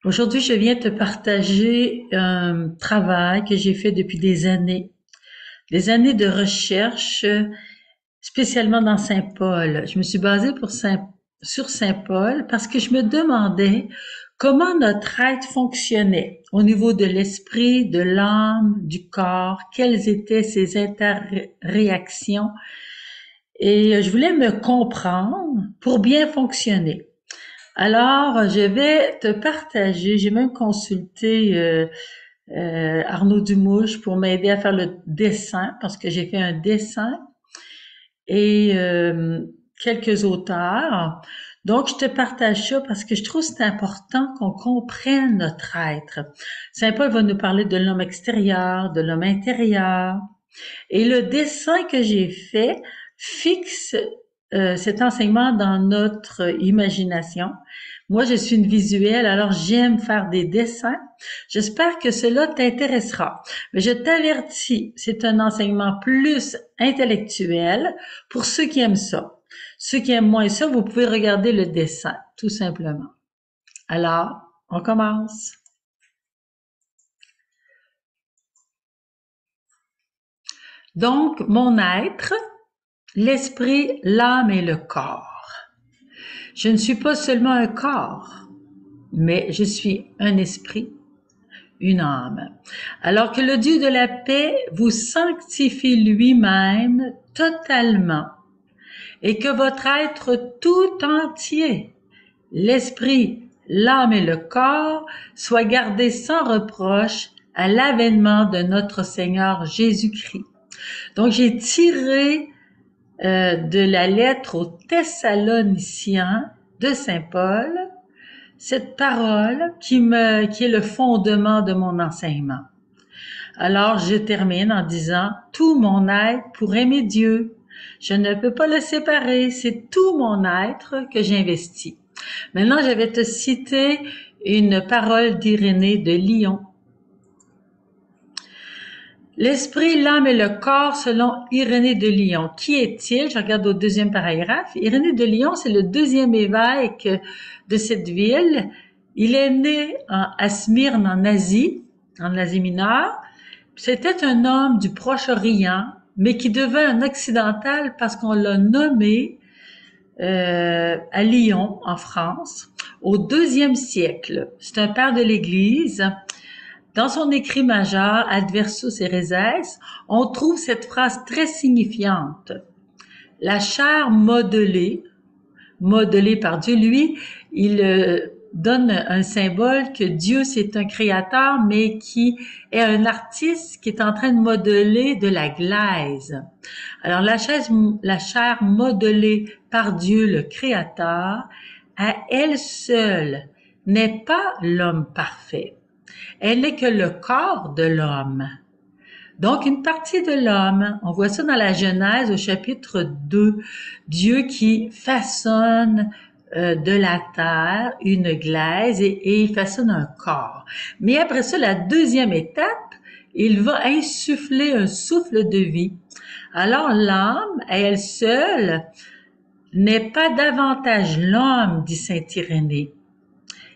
Aujourd'hui, je viens te partager un travail que j'ai fait depuis des années de recherche, spécialement dans Saint-Paul. Je me suis basée sur Saint-Paul parce que je me demandais comment notre être fonctionnait au niveau de l'esprit, de l'âme, du corps, quelles étaient ses interréactions et je voulais me comprendre pour bien fonctionner. Alors, je vais te partager, j'ai même consulté Arnaud Dumouche pour m'aider à faire le dessin, parce que j'ai fait un dessin, et quelques auteurs. Donc, je te partage ça parce que je trouve que c'est important qu'on comprenne notre être. Saint Paul va nous parler de l'homme extérieur, de l'homme intérieur. Et le dessin que j'ai fait fixe cet enseignement dans notre imagination. Moi, je suis une visuelle, alors j'aime faire des dessins. J'espère que cela t'intéressera. Mais je t'avertis, c'est un enseignement plus intellectuel pour ceux qui aiment ça. Ceux qui aiment moins ça, vous pouvez regarder le dessin, tout simplement. Alors, on commence. Donc, mon être, l'esprit, l'âme et le corps. Je ne suis pas seulement un corps, mais je suis un esprit, une âme. Alors que le Dieu de la paix vous sanctifie lui-même totalement et que votre être tout entier, l'esprit, l'âme et le corps, soit gardé sans reproche à l'avènement de notre Seigneur Jésus-Christ. Donc j'ai tiré de la lettre aux Thessaloniciens de Saint Paul, cette parole qui est le fondement de mon enseignement. Alors, je termine en disant, tout mon être pour aimer Dieu. Je ne peux pas le séparer, c'est tout mon être que j'investis. Maintenant, je vais te citer une parole d'Irénée de Lyon. L'esprit, l'âme et le corps selon Irénée de Lyon. Qui est-il? Je regarde au deuxième paragraphe. Irénée de Lyon, c'est le deuxième évêque de cette ville. Il est né à Smyrne en Asie mineure. C'était un homme du Proche-Orient, mais qui devint un occidental parce qu'on l'a nommé à Lyon, en France, au deuxième siècle. C'est un père de l'Église. Dans son écrit majeur, Adversus Hereses, on trouve cette phrase très signifiante. La chair modelée par Dieu, lui, il donne un symbole que Dieu, c'est un créateur, mais qui est un artiste qui est en train de modeler de la glaise. Alors, la chair modelée par Dieu, le créateur, à elle seule, n'est pas l'homme parfait. Elle n'est que le corps de l'homme. Donc, une partie de l'homme, on voit ça dans la Genèse au chapitre 2, Dieu qui façonne de la terre une glaise et il façonne un corps. Mais après ça, la deuxième étape, il va insuffler un souffle de vie. Alors l'âme, à elle seule, n'est pas davantage l'homme, dit saint Irénée.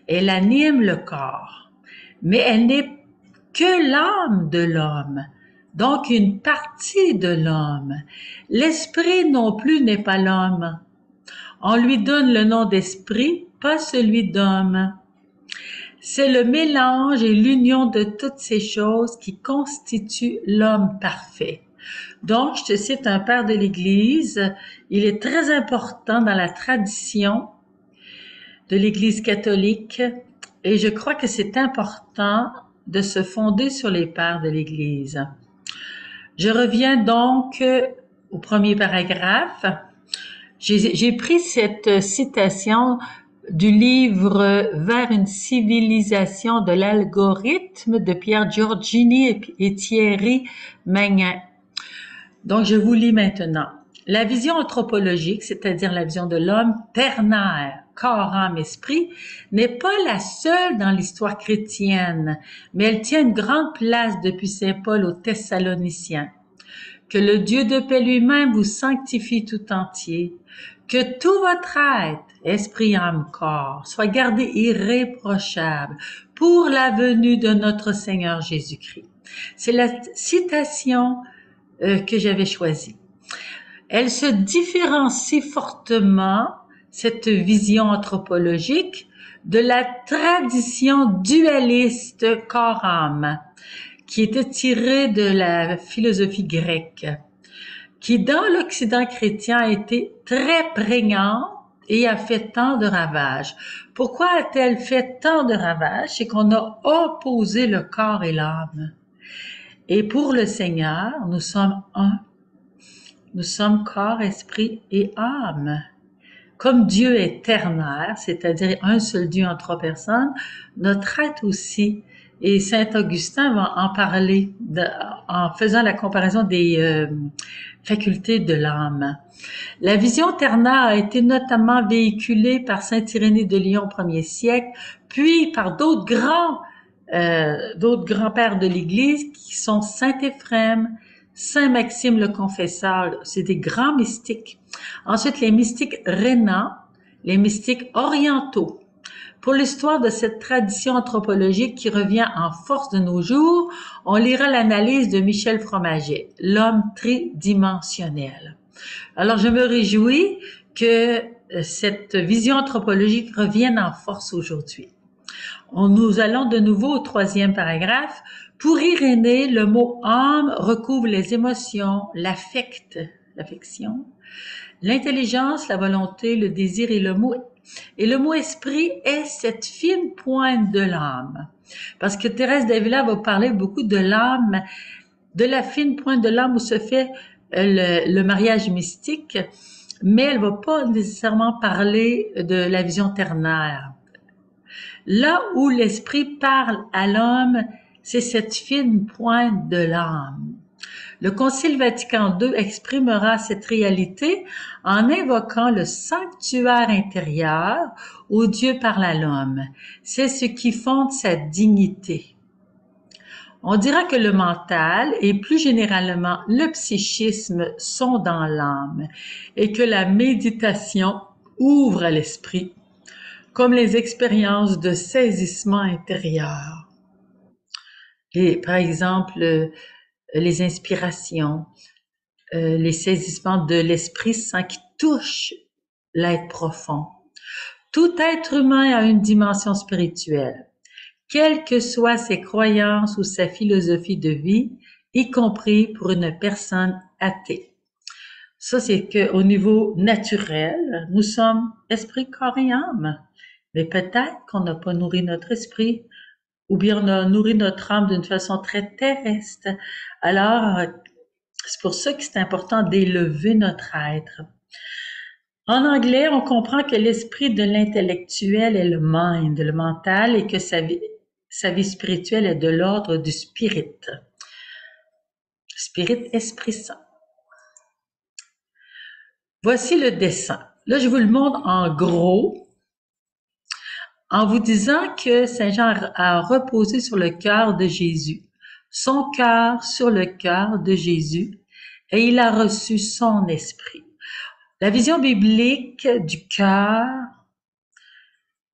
Elle anime le corps, mais elle n'est que l'âme de l'homme, donc une partie de l'homme. L'esprit non plus n'est pas l'homme. On lui donne le nom d'esprit, pas celui d'homme. C'est le mélange et l'union de toutes ces choses qui constituent l'homme parfait. Donc, je te cite un père de l'Église. Il est très important dans la tradition de l'Église catholique et je crois que c'est important de se fonder sur les pères de l'Église. Je reviens donc au premier paragraphe. J'ai pris cette citation du livre Vers une civilisation de l'algorithme de Pierre Giorgini et Thierry Magnin. Donc, je vous lis maintenant. La vision anthropologique, c'est-à-dire la vision de l'homme ternaire, corps, âme, esprit, n'est pas la seule dans l'histoire chrétienne, mais elle tient une grande place depuis saint Paul aux Thessaloniciens. Que le Dieu de paix lui-même vous sanctifie tout entier, Que tout votre être, esprit, âme, corps, soit gardé irréprochable pour la venue de notre Seigneur Jésus-Christ. C'est la citation que j'avais choisie. Elle se différencie fortement, cette vision anthropologique, de la tradition dualiste corps-âme, qui était tirée de la philosophie grecque, qui dans l'Occident chrétien a été très prégnante et a fait tant de ravages. Pourquoi a-t-elle fait tant de ravages? C'est qu'on a opposé le corps et l'âme. Et pour le Seigneur, nous sommes un. Nous sommes corps, esprit et âme. Comme Dieu est ternaire, c'est-à-dire un seul Dieu en trois personnes, notre être aussi. Et Saint Augustin va en parler en faisant la comparaison des facultés de l'âme. La vision ternaire a été notamment véhiculée par Saint Irénée de Lyon au 1er siècle, puis par d'autres grands-pères de l'Église qui sont Saint Éphrem, Saint Maxime le Confesseur, c'est des grands mystiques. Ensuite, les mystiques rénans, les mystiques orientaux. Pour l'histoire de cette tradition anthropologique qui revient en force de nos jours, on lira l'analyse de Michel Fromaget, l'homme tridimensionnel. Alors, je me réjouis que cette vision anthropologique revienne en force aujourd'hui. Nous allons de nouveau au 3e paragraphe. Pour Irénée, le mot âme recouvre les émotions, l'affection, l'intelligence, la volonté, le désir et le mot esprit est cette fine pointe de l'âme. Parce que Thérèse d'Avila va parler beaucoup de l'âme, de la fine pointe de l'âme où se fait le mariage mystique, mais elle va pas nécessairement parler de la vision ternaire. Là où l'esprit parle à l'homme, c'est cette fine pointe de l'âme. Le Concile Vatican II exprimera cette réalité en invoquant le sanctuaire intérieur où Dieu parle à l'homme. C'est ce qui fonde sa dignité. On dira que le mental et plus généralement le psychisme sont dans l'âme et que la méditation ouvre à l'esprit, comme les expériences de saisissement intérieur. Et, par exemple, les inspirations, les saisissements de l'Esprit Saint qui touchent l'être profond. Tout être humain a une dimension spirituelle, quelles que soient ses croyances ou sa philosophie de vie, y compris pour une personne athée. Ça, c'est qu'au niveau naturel, nous sommes esprit, corps et âme. Mais peut-être qu'on n'a pas nourri notre esprit, ou bien on a nourri notre âme d'une façon très terrestre. Alors, c'est pour ça que c'est important d'élever notre être. En anglais, on comprend que l'esprit de l'intellectuel est le mind, le mental, et que sa vie spirituelle est de l'ordre du spirit. Spirit, Esprit Saint. Voici le dessin. Là, je vous le montre en gros, en vous disant que Saint Jean a reposé sur le cœur de Jésus, son cœur sur le cœur de Jésus, et il a reçu son esprit. La vision biblique du cœur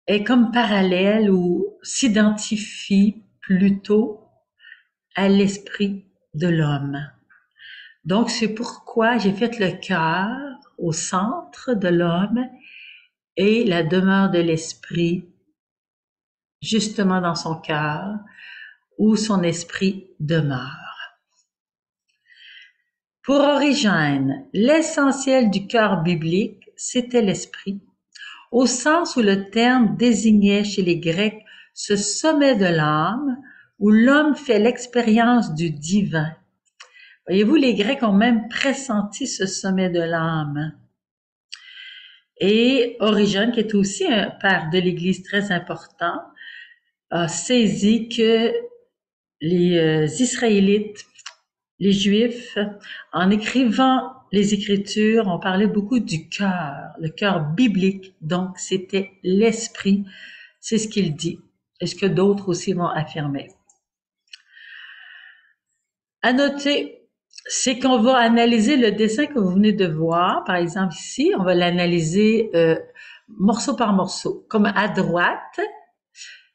est comme parallèle ou s'identifie plutôt à l'esprit de l'homme. Donc, c'est pourquoi j'ai fait le cœur au centre de l'homme et la demeure de l'esprit justement dans son cœur où son esprit demeure. Pour Origène, l'essentiel du cœur biblique, c'était l'esprit, au sens où le terme désignait chez les Grecs ce sommet de l'âme où l'homme fait l'expérience du divin. Voyez-vous, les Grecs ont même pressenti ce sommet de l'âme. Et Origène, qui est aussi un père de l'Église très important, a saisi que les Israélites, les Juifs, en écrivant les Écritures, on parlait beaucoup du cœur, le cœur biblique, donc c'était l'esprit, c'est ce qu'il dit, et ce que d'autres aussi vont affirmer. À noter c'est qu'on va analyser le dessin que vous venez de voir. Par exemple, ici, on va l'analyser morceau par morceau. Comme à droite,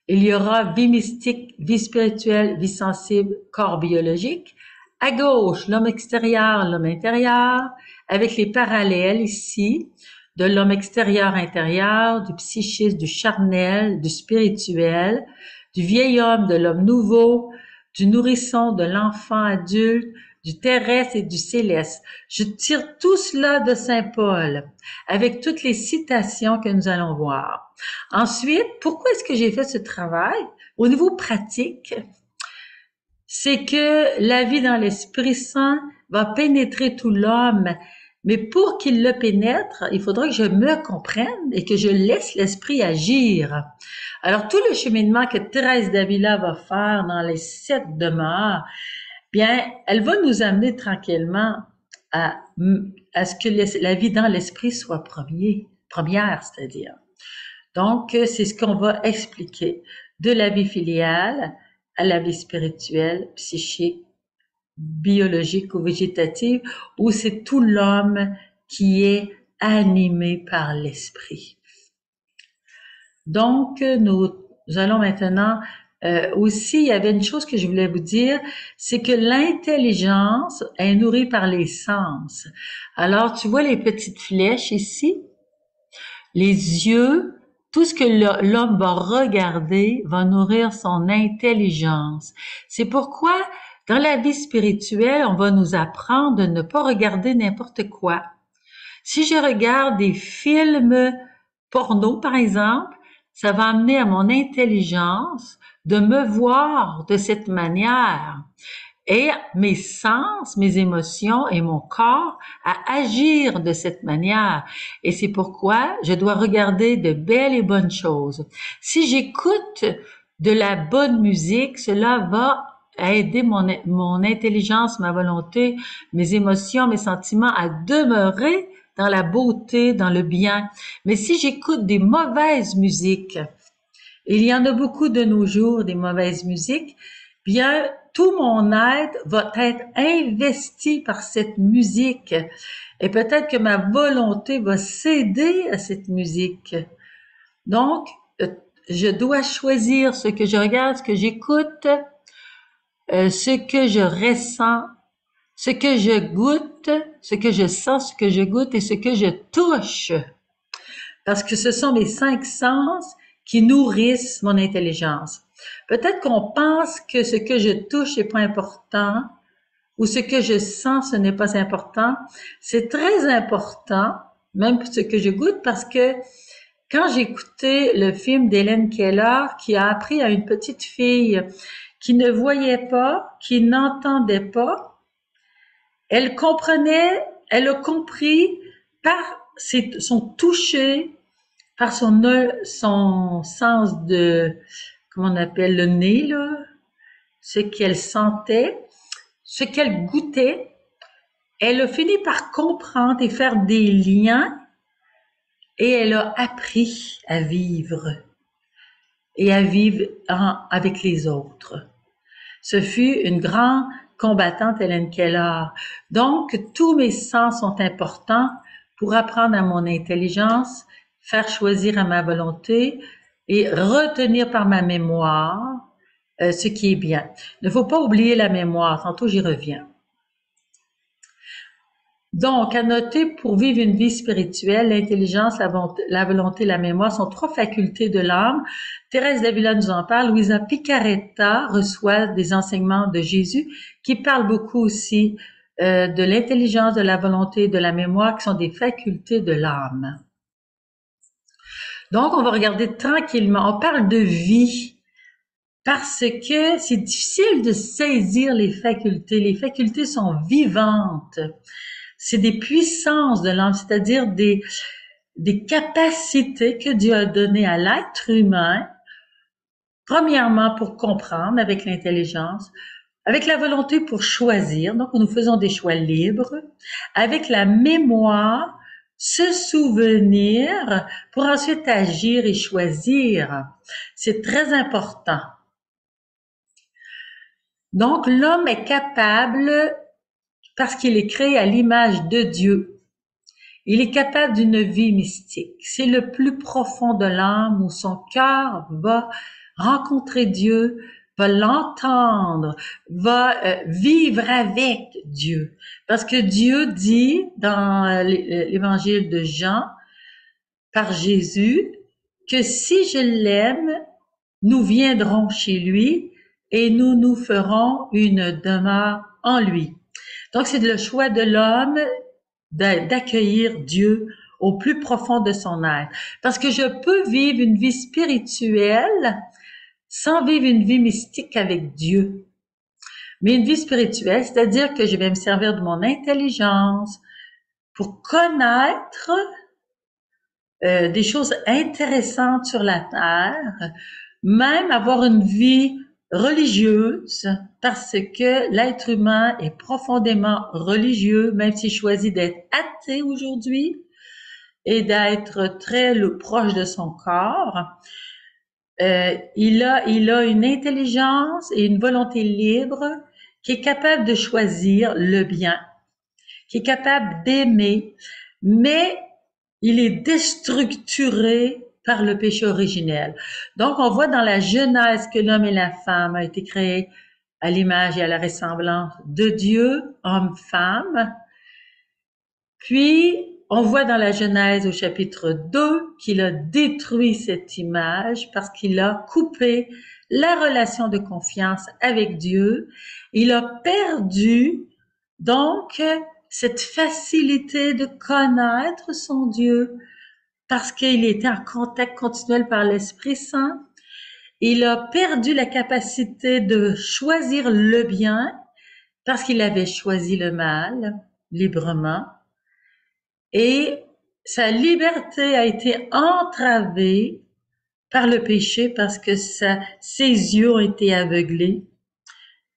il y aura vie mystique, vie spirituelle, vie sensible, corps biologique. À gauche, l'homme extérieur, l'homme intérieur, avec les parallèles ici de l'homme extérieur-intérieur, du psychisme, du charnel, du spirituel, du vieil homme, de l'homme nouveau, du nourrisson, de l'enfant adulte, du terrestre et du céleste. Je tire tout cela de Saint Paul, avec toutes les citations que nous allons voir. Ensuite, pourquoi est-ce que j'ai fait ce travail? Au niveau pratique, c'est que la vie dans l'Esprit Saint va pénétrer tout l'homme. Mais pour qu'il le pénètre, il faudra que je me comprenne et que je laisse l'Esprit agir. Alors, tout le cheminement que Thérèse d'Avila va faire dans les 7 demeures, bien, elle va nous amener tranquillement à, à ce que la vie dans l'Esprit soit première, c'est-à-dire. Donc, c'est ce qu'on va expliquer de la vie filiale à la vie spirituelle, psychique, biologique ou végétative, où c'est tout l'homme qui est animé par l'esprit. Donc, nous allons maintenant aussi, il y avait une chose que je voulais vous dire, c'est que l'intelligence est nourrie par les sens. Alors, tu vois les petites flèches ici? Les yeux, tout ce que l'homme va regarder va nourrir son intelligence. C'est pourquoi, dans la vie spirituelle, on va nous apprendre de ne pas regarder n'importe quoi. Si je regarde des films porno, par exemple, ça va amener à mon intelligence de me voir de cette manière et mes sens, mes émotions et mon corps à agir de cette manière. Et c'est pourquoi je dois regarder de belles et bonnes choses. Si j'écoute de la bonne musique, cela va aider mon intelligence, ma volonté, mes émotions, mes sentiments à demeurer dans la beauté, dans le bien. Mais si j'écoute des mauvaises musiques, il y en a beaucoup de nos jours, des mauvaises musiques, bien, tout mon être va être investi par cette musique. Et peut-être que ma volonté va céder à cette musique. Donc, je dois choisir ce que je regarde, ce que j'écoute, ce que je ressens, ce que je goûte, ce que je sens, ce que je goûte et ce que je touche. Parce que ce sont mes 5 sens qui nourrissent mon intelligence. Peut-être qu'on pense que ce que je touche n'est pas important ou ce que je sens, ce n'est pas important. C'est très important, même pour ce que je goûte, parce que quand j'ai écouté le film d'Hélène Keller qui a appris à une petite fille qui ne voyait pas, qui n'entendait pas, elle comprenait, elle a compris par son toucher, par son sens de, comment on appelle, le nez, là, ce qu'elle sentait, ce qu'elle goûtait, elle a fini par comprendre et faire des liens et elle a appris à vivre et à vivre avec les autres. Ce fut une grande combattante, Hélène Keller. Donc, tous mes sens sont importants pour apprendre à mon intelligence, faire choisir à ma volonté et retenir par ma mémoire ce qui est bien. Il ne faut pas oublier la mémoire. Tantôt, j'y reviens. Donc, à noter, pour vivre une vie spirituelle, l'intelligence, la volonté, la mémoire sont 3 facultés de l'âme. Thérèse d'Avila nous en parle. Luisa Picaretta reçoit des enseignements de Jésus qui parlent beaucoup aussi de l'intelligence, de la volonté, de la mémoire, qui sont des facultés de l'âme. Donc, on va regarder tranquillement. On parle de vie parce que c'est difficile de saisir les facultés. Les facultés sont vivantes. C'est des puissances de l'âme, c'est-à-dire des capacités que Dieu a données à l'être humain, premièrement pour comprendre avec l'intelligence, avec la volonté pour choisir, donc nous faisons des choix libres, avec la mémoire, se souvenir pour ensuite agir et choisir. C'est très important. Donc l'homme est capable parce qu'il est créé à l'image de Dieu. Il est capable d'une vie mystique. C'est le plus profond de l'âme où son cœur va rencontrer Dieu, va l'entendre, va vivre avec Dieu. Parce que Dieu dit dans l'évangile de Jean, par Jésus, que si je l'aime, nous viendrons chez lui et nous nous ferons une demeure en lui. Donc, c'est le choix de l'homme d'accueillir Dieu au plus profond de son être. Parce que je peux vivre une vie spirituelle sans vivre une vie mystique avec Dieu. Mais une vie spirituelle, c'est-à-dire que je vais me servir de mon intelligence pour connaître des choses intéressantes sur la terre, même avoir une vie religieuse, parce que l'être humain est profondément religieux, même s'il choisit d'être athée aujourd'hui et d'être très proche de son corps. Il a une intelligence et une volonté libre qui est capable de choisir le bien, qui est capable d'aimer, mais il est déstructuré par le péché originel. Donc, on voit dans la Genèse que l'homme et la femme ont été créés à l'image et à la ressemblance de Dieu, homme-femme. Puis, on voit dans la Genèse au chapitre 2 qu'il a détruit cette image parce qu'il a coupé la relation de confiance avec Dieu. Il a perdu, donc, cette facilité de connaître son Dieu parce qu'il était en contact continuel par l'Esprit Saint. Il a perdu la capacité de choisir le bien parce qu'il avait choisi le mal librement. Et sa liberté a été entravée par le péché parce que ses yeux ont été aveuglés.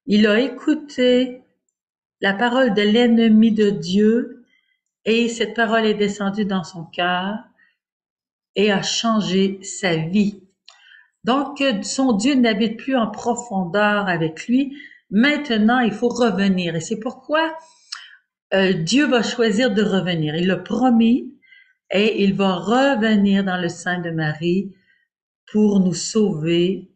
Il a écouté la parole de l'ennemi de Dieu et cette parole est descendue dans son cœur et a changé sa vie. Donc, son Dieu n'habite plus en profondeur avec lui. Maintenant, il faut revenir. Et c'est pourquoi Dieu va choisir de revenir. Il l'a promis et il va revenir dans le sein de Marie pour nous sauver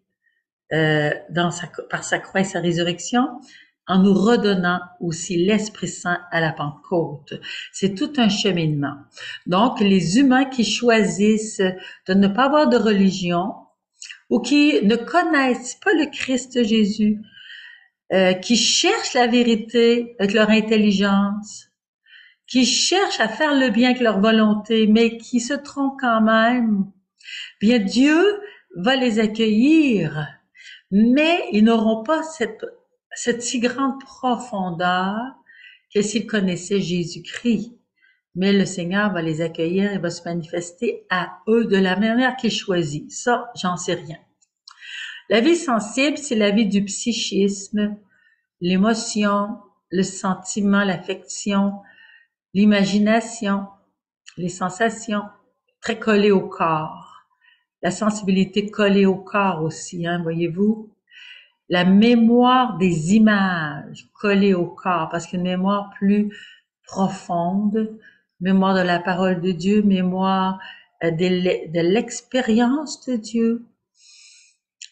par sa croix et sa résurrection, en nous redonnant aussi l'Esprit Saint à la Pentecôte. C'est tout un cheminement. Donc, les humains qui choisissent de ne pas avoir de religion ou qui ne connaissent pas le Christ Jésus, qui cherchent la vérité avec leur intelligence, qui cherchent à faire le bien avec leur volonté, mais qui se trompent quand même, bien Dieu va les accueillir, mais ils n'auront pas cette si grande profondeur que s'ils connaissaient Jésus-Christ. Mais le Seigneur va les accueillir et va se manifester à eux de la manière qu'il choisit. Ça, j'en sais rien. La vie sensible, c'est la vie du psychisme, l'émotion, le sentiment, l'affection, l'imagination, les sensations, très collées au corps. La sensibilité collée au corps aussi, hein, voyez-vous. La mémoire des images collées au corps, parce qu'une mémoire plus profonde, mémoire de la parole de Dieu, mémoire de l'expérience de Dieu.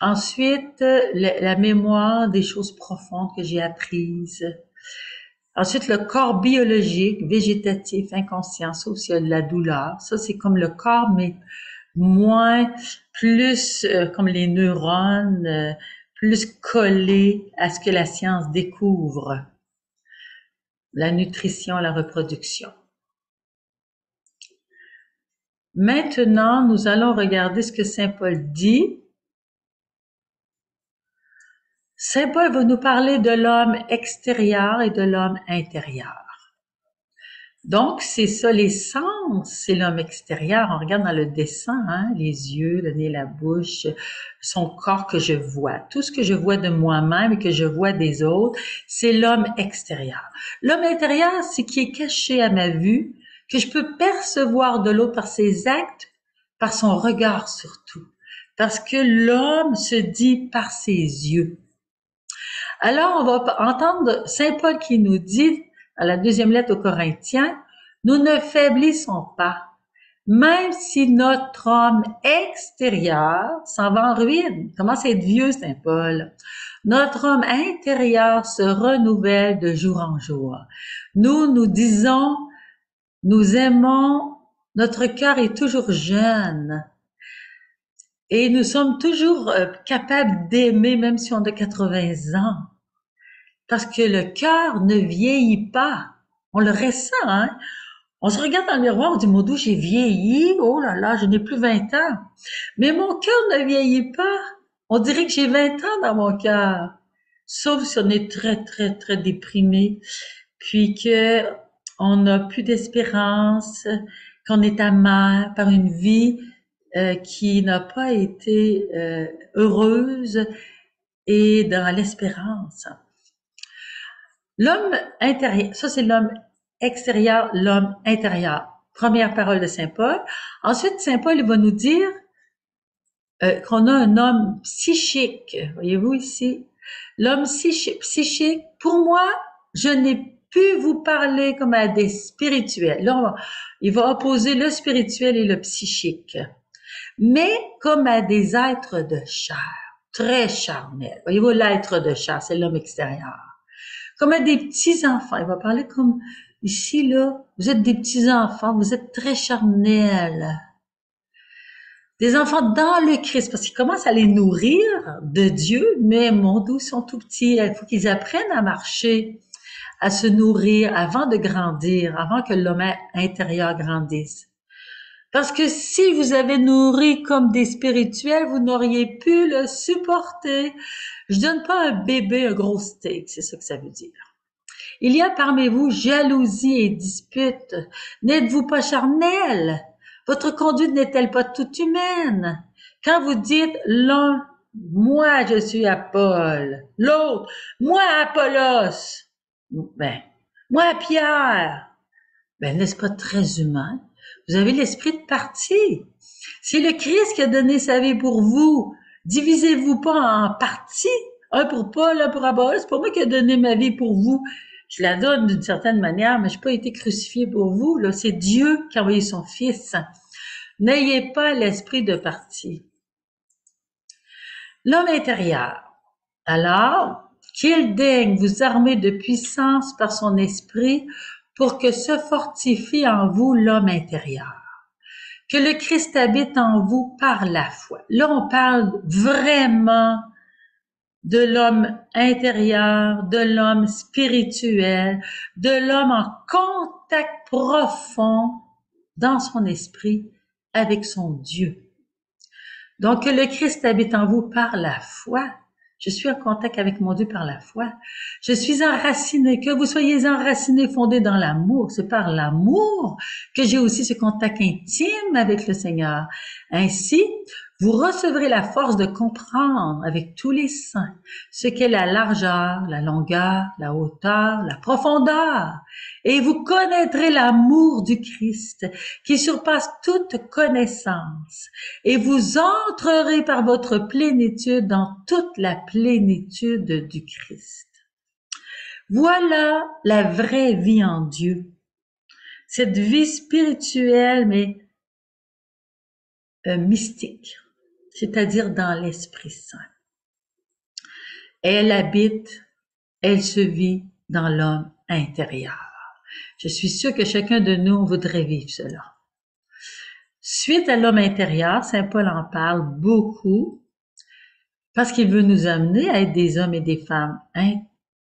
Ensuite, la mémoire des choses profondes que j'ai apprises. Ensuite, le corps biologique, végétatif, inconscient, social, de la douleur. Ça, c'est comme le corps, mais plus comme les neurones, plus collé à ce que la science découvre. La nutrition, la reproduction. Maintenant, nous allons regarder ce que Saint Paul dit. Saint Paul va nous parler de l'homme extérieur et de l'homme intérieur. Donc, c'est ça, les sens, c'est l'homme extérieur. On regarde dans le dessin, hein, les yeux, le nez, la bouche, son corps que je vois. Tout ce que je vois de moi-même et que je vois des autres, c'est l'homme extérieur. L'homme intérieur, c'est qui est caché à ma vue, que je peux percevoir de l'autre par ses actes, par son regard surtout. Parce que l'homme se dit par ses yeux. Alors, on va entendre Saint Paul qui nous dit à la deuxième lettre aux Corinthiens, nous ne faiblissons pas, même si notre homme extérieur s'en va en ruine. Il commence à être vieux, Saint Paul. Notre homme intérieur se renouvelle de jour en jour. Nous disons, nous aimons, notre cœur est toujours jeune. Et nous sommes toujours capables d'aimer même si on a 80 ans. Parce que le cœur ne vieillit pas. On le ressent, hein? On se regarde dans le miroir, on dit, mon Dieu, j'ai vieilli. Oh là là, je n'ai plus 20 ans. Mais mon cœur ne vieillit pas. On dirait que j'ai 20 ans dans mon cœur. Sauf si on est très, très, très déprimé. Puis que on n'a plus d'espérance, qu'on est amer par une vie qui n'a pas été heureuse et dans l'espérance. L'homme intérieur, ça c'est l'homme extérieur, l'homme intérieur. Première parole de Saint Paul. Ensuite, Saint Paul il va nous dire qu'on a un homme psychique. Voyez-vous ici? L'homme psychique, pour moi, je n'ai pu vous parler comme à des spirituels. Là, il va opposer le spirituel et le psychique. Mais comme à des êtres de chair, très charnels. Voyez-vous, l'être de chair, c'est l'homme extérieur. Comme à des petits-enfants. Il va parler comme, ici, là, vous êtes des petits-enfants, vous êtes très charnels. Des enfants dans le Christ, parce qu'ils commencent à les nourrir de Dieu, mais mon Dieu, ils sont tout petits. Il faut qu'ils apprennent à marcher, à se nourrir avant de grandir, avant que l'homme intérieur grandisse. Parce que si vous avez nourri comme des spirituels, vous n'auriez pu le supporter. Je donne pas un bébé un gros steak, c'est ça que ça veut dire. Il y a parmi vous jalousie et dispute. N'êtes-vous pas charnel? Votre conduite n'est-elle pas toute humaine? Quand vous dites l'un, moi je suis Paul, l'autre, moi Apollos, ben, moi Pierre, ben n'est-ce pas très humain? Vous avez l'esprit de parti. C'est le Christ qui a donné sa vie pour vous. Divisez-vous pas en parties. Un pour Paul, un pour Apollos. C'est pas moi qui ai donné ma vie pour vous. Je la donne d'une certaine manière, mais je n'ai pas été crucifié pour vous. Là, c'est Dieu qui a envoyé son Fils. N'ayez pas l'esprit de parti. L'homme intérieur. Alors, qu'il daigne vous armer de puissance par son esprit pour que se fortifie en vous l'homme intérieur. Que le Christ habite en vous par la foi. Là, on parle vraiment de l'homme intérieur, de l'homme spirituel, de l'homme en contact profond dans son esprit avec son Dieu. Donc, que le Christ habite en vous par la foi. Je suis en contact avec mon Dieu par la foi. Je suis enraciné, que vous soyez enraciné, fondé dans l'amour. C'est par l'amour que j'ai aussi ce contact intime avec le Seigneur. Ainsi, vous recevrez la force de comprendre avec tous les saints ce qu'est la largeur, la longueur, la hauteur, la profondeur. Et vous connaîtrez l'amour du Christ qui surpasse toute connaissance. Et vous entrerez par votre plénitude dans toute la plénitude du Christ. Voilà la vraie vie en Dieu. Cette vie spirituelle, mais mystique, c'est-à-dire dans l'Esprit Saint. Elle habite, elle se vit dans l'homme intérieur. Je suis sûre que chacun de nous voudrait vivre cela. Suite à l'homme intérieur, Saint Paul en parle beaucoup parce qu'il veut nous amener à être des hommes et des femmes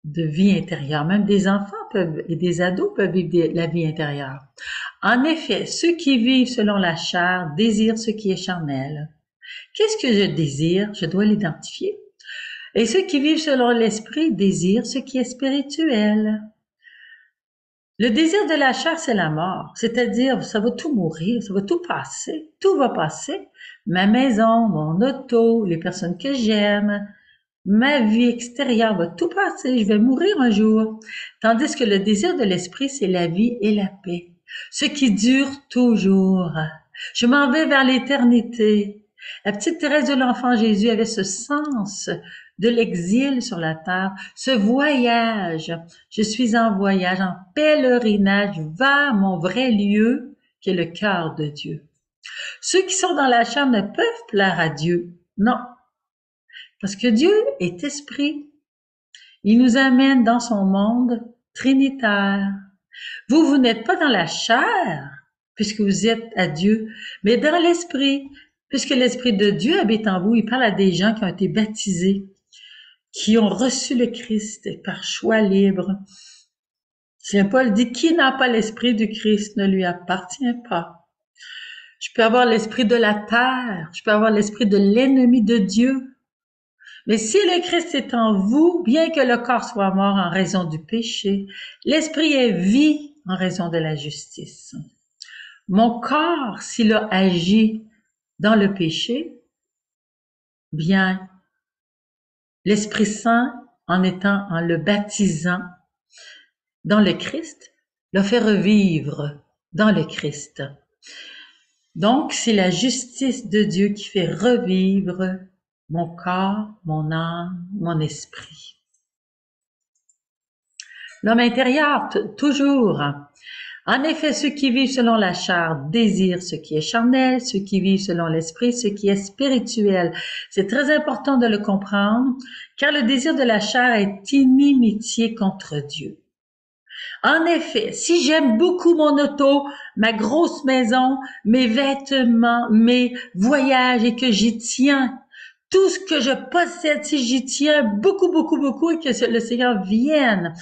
de vie intérieure. Même des enfants peuvent et des ados peuvent vivre la vie intérieure. En effet, ceux qui vivent selon la chair désirent ce qui est charnel. Qu'est-ce que je désire? Je dois l'identifier. Et ceux qui vivent selon l'esprit désirent ce qui est spirituel. Le désir de la chair, c'est la mort. C'est-à-dire, ça va tout mourir, ça va tout passer, tout va passer. Ma maison, mon auto, les personnes que j'aime, ma vie extérieure va tout passer. Je vais mourir un jour. Tandis que le désir de l'esprit, c'est la vie et la paix. Ce qui dure toujours. Je m'en vais vers l'éternité. La petite Thérèse de l'Enfant Jésus avait ce sens de l'exil sur la terre, ce voyage, je suis en voyage, en pèlerinage vers mon vrai lieu, qui est le cœur de Dieu. Ceux qui sont dans la chair ne peuvent plaire à Dieu. Non. Parce que Dieu est esprit. Il nous amène dans son monde trinitaire. Vous n'êtes pas dans la chair, puisque vous êtes à Dieu, mais dans l'esprit, puisque l'esprit de Dieu habite en vous. Il parle à des gens qui ont été baptisés, qui ont reçu le Christ par choix libre. Saint Paul dit, qui n'a pas l'esprit du Christ ne lui appartient pas. Je peux avoir l'esprit de la terre, je peux avoir l'esprit de l'ennemi de Dieu. Mais si le Christ est en vous, bien que le corps soit mort en raison du péché, l'esprit est vie en raison de la justice. Mon corps, s'il a agi dans le péché, bien, l'Esprit Saint, en le baptisant dans le Christ, l'a fait revivre dans le Christ. Donc, c'est la justice de Dieu qui fait revivre mon corps, mon âme, mon esprit. L'homme intérieur, toujours. En effet, ceux qui vivent selon la chair désirent ce qui est charnel, ceux qui vivent selon l'esprit, ce qui est spirituel. C'est très important de le comprendre, car le désir de la chair est inimitié contre Dieu. En effet, si j'aime beaucoup mon auto, ma grosse maison, mes vêtements, mes voyages et que j'y tiens, tout ce que je possède, si j'y tiens beaucoup, beaucoup, beaucoup et que le Seigneur vienne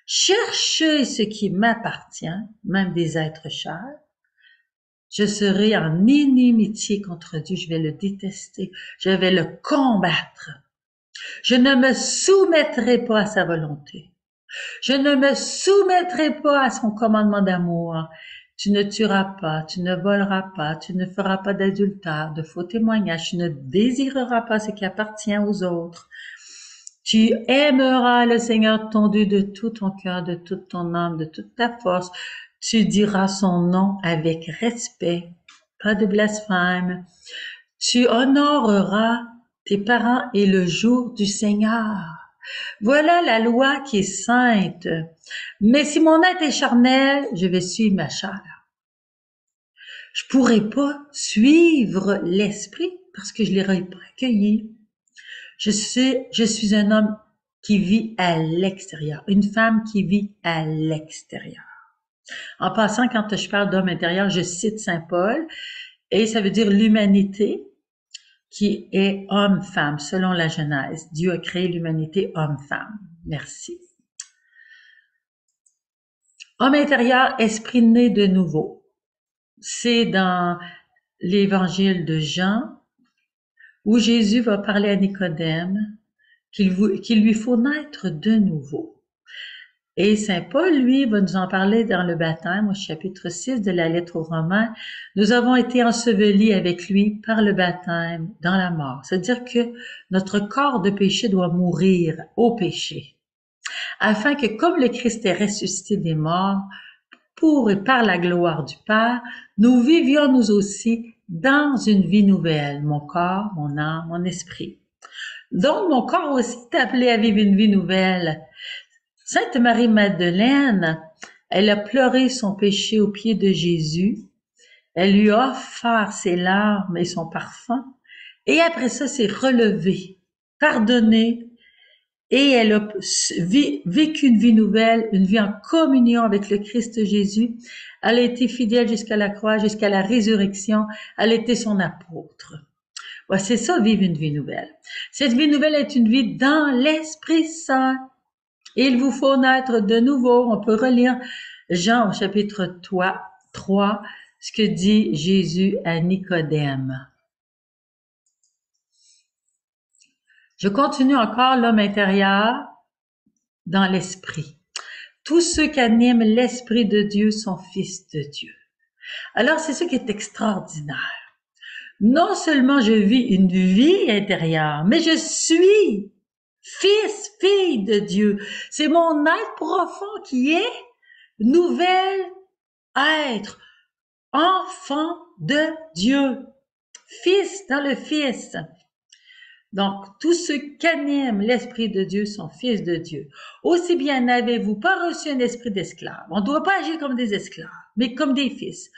chercher ce qui m'appartient, même des êtres chers, je serai en inimitié contre Dieu, je vais le détester, je vais le combattre. Je ne me soumettrai pas à sa volonté. Je ne me soumettrai pas à son commandement d'amour. Tu ne tueras pas, tu ne voleras pas, tu ne feras pas d'adultère, de faux témoignages, tu ne désireras pas ce qui appartient aux autres. Tu aimeras le Seigneur ton Dieu de tout ton cœur, de toute ton âme, de toute ta force. Tu diras son nom avec respect, pas de blasphème. Tu honoreras tes parents et le jour du Seigneur. Voilà la loi qui est sainte. Mais si mon être est charnel, je vais suivre ma chair. Je pourrai pas suivre l'esprit parce que je l'aurais pas accueilli. Je suis un homme qui vit à l'extérieur, une femme qui vit à l'extérieur. En passant, quand je parle d'homme intérieur, je cite Saint Paul, et ça veut dire l'humanité qui est homme-femme, selon la Genèse. Dieu a créé l'humanité homme-femme. Merci. Homme intérieur, esprit né de nouveau. C'est dans l'évangile de Jean, où Jésus va parler à Nicodème qu'il lui faut naître de nouveau. Et Saint Paul, lui, va nous en parler dans le baptême, au chapitre 6 de la lettre aux Romains. Nous avons été ensevelis avec lui par le baptême dans la mort. C'est-à-dire que notre corps de péché doit mourir au péché, afin que, comme le Christ est ressuscité des morts, pour et par la gloire du Père, nous vivions nous aussi dans une vie nouvelle, mon corps, mon âme, mon esprit. Donc, mon corps aussi est appelé à vivre une vie nouvelle. Sainte Marie-Madeleine, elle a pleuré son péché aux pieds de Jésus. Elle lui a offert ses larmes et son parfum. Et après ça, s'est relevée, pardonnée. Et elle a vécu une vie nouvelle, une vie en communion avec le Christ Jésus. Elle a été fidèle jusqu'à la croix, jusqu'à la résurrection. Elle était son apôtre. Ouais, c'est ça, vivre une vie nouvelle. Cette vie nouvelle est une vie dans l'Esprit Saint. Il vous faut naître de nouveau. On peut relire Jean au chapitre 3, ce que dit Jésus à Nicodème. Je continue encore l'homme intérieur dans l'esprit. Tous ceux qui animent l'esprit de Dieu sont fils de Dieu. Alors, c'est ce qui est extraordinaire. Non seulement je vis une vie intérieure, mais je suis fils, fille de Dieu. C'est mon être profond qui est nouvel être, enfant de Dieu, fils dans le Fils. Donc, tous ceux qu'anime l'Esprit de Dieu sont fils de Dieu. Aussi bien n'avez-vous pas reçu un esprit d'esclave. On ne doit pas agir comme des esclaves, mais comme des fils.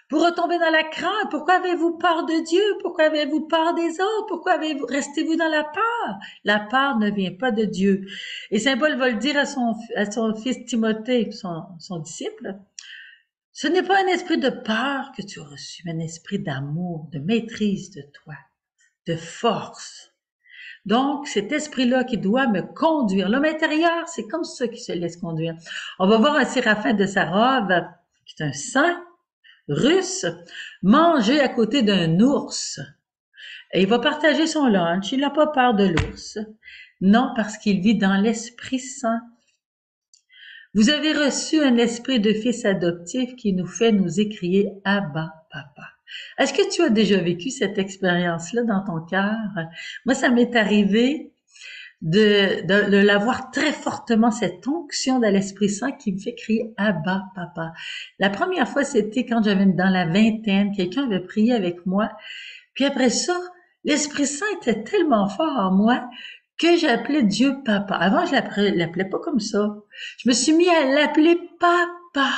Pour retomber dans la crainte, pourquoi avez-vous peur de Dieu? Pourquoi avez-vous peur des autres? Pourquoi restez-vous dans la peur? La peur ne vient pas de Dieu. Et Saint Paul va le dire à son fils Timothée, son disciple. Ce n'est pas un esprit de peur que tu as reçu, mais un esprit d'amour, de maîtrise de toi, de force. Donc, cet esprit-là qui doit me conduire. L'homme intérieur, c'est comme ça qui se laisse conduire. On va voir un séraphin de Sarov, qui est un saint russe, manger à côté d'un ours. Et il va partager son lunch. Il n'a pas peur de l'ours. Non, parce qu'il vit dans l'Esprit Saint. Vous avez reçu un esprit de fils adoptif qui nous fait nous écrier « Abba, Papa ». Est-ce que tu as déjà vécu cette expérience-là dans ton cœur? Moi, ça m'est arrivé de l'avoir très fortement, cette onction de l'Esprit Saint qui me fait crier « Abba, Papa ». La première fois, c'était quand j'avais dans la vingtaine, quelqu'un avait prié avec moi. Puis après ça, l'Esprit Saint était tellement fort en moi que j'appelais Dieu Papa. Avant, je l'appelais pas comme ça. Je me suis mis à l'appeler Papa